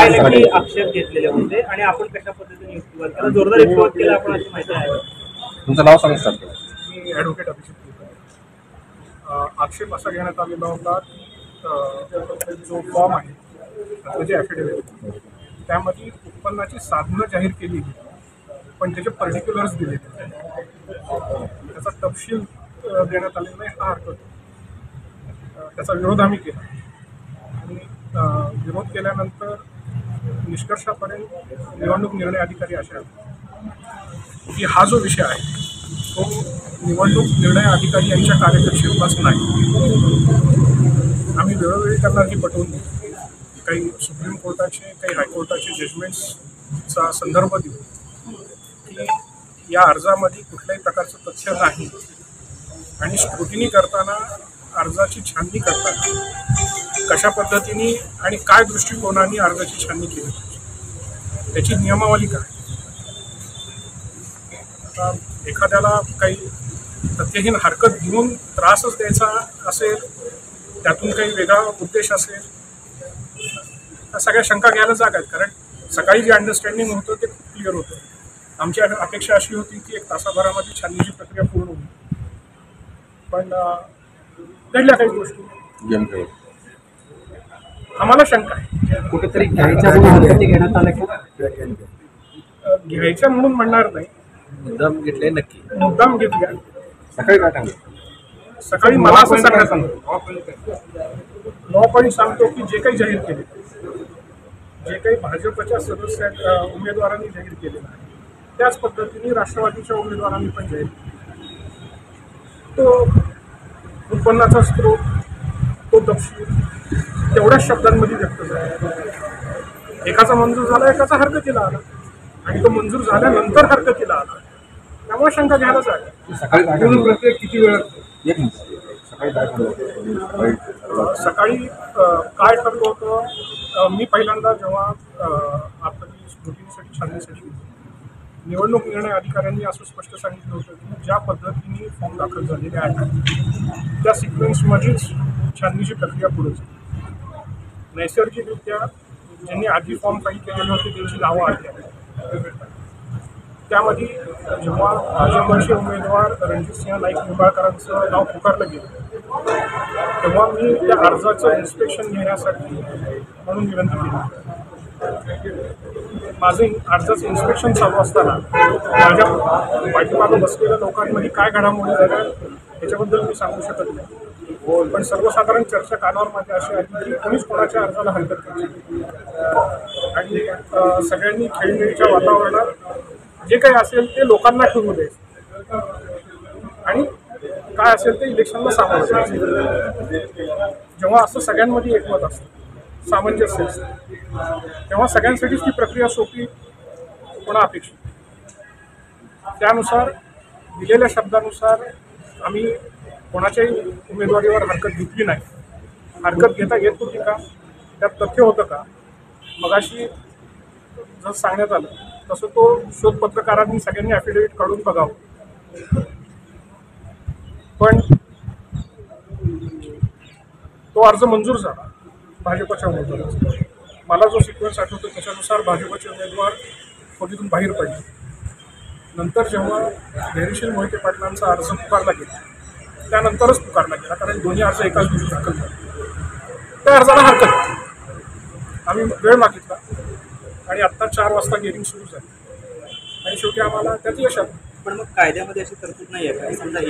आक्षेप घेतलेले होते आणि आपण कशा पद्धतीने युक्तिवाद केला, जोरदार युक्तिवाद केला आपण अशी माहिती आहे. तुमचं नाव सांगू शकता? मी ॲडव्होकेट अभिषेक कुलकर्णी. आक्षेप असा घेण्यात आलेला होता की जो फॉर्म आहे म्हणजे ॲफिडेव्हिट, त्यामध्ये उत्पन्नाची साधनं जाहीर केली पण त्याचे पर्टिक्युलर्स दिले, त्याचा तपशील देण्यात आलेला नाही हा अर्थ होता. त्याचा विरोध आम्ही केला आणि विरोध केल्यानंतर निष्कर्षापर्यंत निवडणूक निर्णय अधिकारी असे आले की हा जो विषय आहे तो निवडणूक निर्णय अधिकारी यांच्या कार्यक्षेत्राच नाही. आम्ही वेळोवेळी त्यांना ही पटवून दिली, काही सुप्रीम कोर्टाचे काही हायकोर्टाचे जजमेंट्सचा संदर्भ देऊ की या अर्जामध्ये कुठल्याही प्रकारचं तथ्य नाही आणि स्क्रुटिनी करताना अर्जाची छाननी करताना कशा पद्धतीने आणि काय दृष्टिकोनाने अर्जाची छाननी केली पाहिजे त्याची नियमावली काय. आता एखाद्याला काही तथ्यहीन हरकत घेऊन त्रासच द्यायचा असेल, त्यातून काही वेगळा उद्देश असेल, त्या सगळ्या शंका घ्यायला जागा आहेत. कारण सकाळी जे अंडरस्टँडिंग होतं ते खूप क्लिअर होतं. आमची अपेक्षा अशी होती की 1 तासाभरामध्ये छाननीची प्रक्रिया पूर्ण होईल, पण घडल्या काही गोष्टी. आम्हाला शंका आहे कुठेतरी घेण्यात आलं की घ्यायच्या म्हणून म्हणणार नाही, मुद्दाम घेतले नक्की. मुद्दाम घेतल्या. सकाळी काय सांगितलं? सकाळी मला असं सांगण्यात आलं, 9 पॉईंट सांगतो की जे काही जाहीर केले, जे काही भाजपच्या सदस्य उमेदवारांनी जाहीर केलेलं आहे त्याच पद्धतीने राष्ट्रवादीच्या उमेदवारांनी पण जाहीर केले. तो उत्पन्नाचा स्रोत, तो तपशील तेवढ्याच शब्दांमध्ये व्यक्त झाला. एकाचा मंजूर झाला, एकाचा हरकतीला आला आणि तो मंजूर झाल्यानंतर हरकतीला आला, त्यामुळे शंका घ्यायला जागा. सकाळी प्रक्रिया किती वेळ? एक मिनिट. सकाळी काय ठरलं? सकाळी काय ठरलं होतं, मी पहिल्यांदा जेव्हा आपली स्क्रुटिनीसाठी छाननीसाठी गेलो, निवडणूक निर्णय अधिकाऱ्यांनी असं स्पष्ट सांगितलं होतं की ज्या पद्धतीने फॉर्म दाखल झालेले आहेत त्या सिक्वेन्समध्येच छाननीची प्रक्रिया पुढे झाली. नैसर्गिकरित्या ज्यांनी आधी फॉर्म फाईल केलेले होते त्यांची नावं आली आहेत. त्यामध्ये जेव्हा भाजपचे उमेदवार रणजितसिंह नाईक निंबाळकरांचं नाव पुकारलं गेलं तेव्हा मी त्या अर्जाचं इन्स्पेक्शन घेण्यासाठी म्हणून विनंती केली. माझं अर्जाचं इन्स्पेक्शन चालू असताना माझ्या पाठीमागं बसलेल्या लोकांमध्ये काय घडामोडी झाल्या याच्याबद्दल मी सांगू शकत नाही, पण सर्वसाधारण चर्चा कानावर माझ्या अशी आली की कोणीच कोणाच्या अर्जाला हरकत केली आणि सगळ्यांनी खेळीमेळीच्या वातावरणात जे काही असेल ते लोकांना ठेवू द्यायचं आणि काय असेल ते इलेक्शनला सामोरं जायचं. जेव्हा असं सगळ्यांमध्ये एकमत असतं, सामंजस्य असतं, तेव्हा सगळ्यांसाठीच ती प्रक्रिया सोपी होणं अपेक्षित. त्यानुसार दिलेल्या शब्दानुसार आम्ही कोणाच्याही उमेदवारीवर हरकत घेतली नाही. हरकत घेता येत होती का, त्यात तथ्य होतं का, मगाशी जसं सांगण्यात आलं तसं तो शोध पत्रकारांनी सगळ्यांनी ॲफिडेव्हिट काढून बघावं, पण तो अर्ज मंजूर झाला भाजपच्या उमेदवाराचा. मला जो सिक्वेन्स आठवतो त्याच्यानुसार भाजपचे उमेदवार खोलीतून बाहेर पडले. नंतर जेव्हा धैर्यशील मोहिते पाटलांचा अर्ज पुकारला गेला त्यानंतरच पुकारला गेला, कारण दोन्ही अर्ज एकाच दिवशी दाखल झाले. त्या अर्जाला हरकत आम्ही वेळ मागितला आणि आत्ता 4 वाजता हिअरिंग सुरू झाली आणि शेवटी आम्हाला त्यात यश आलं. पण मग कायद्यामध्ये अशी तरतूद नाही आहे का, समजा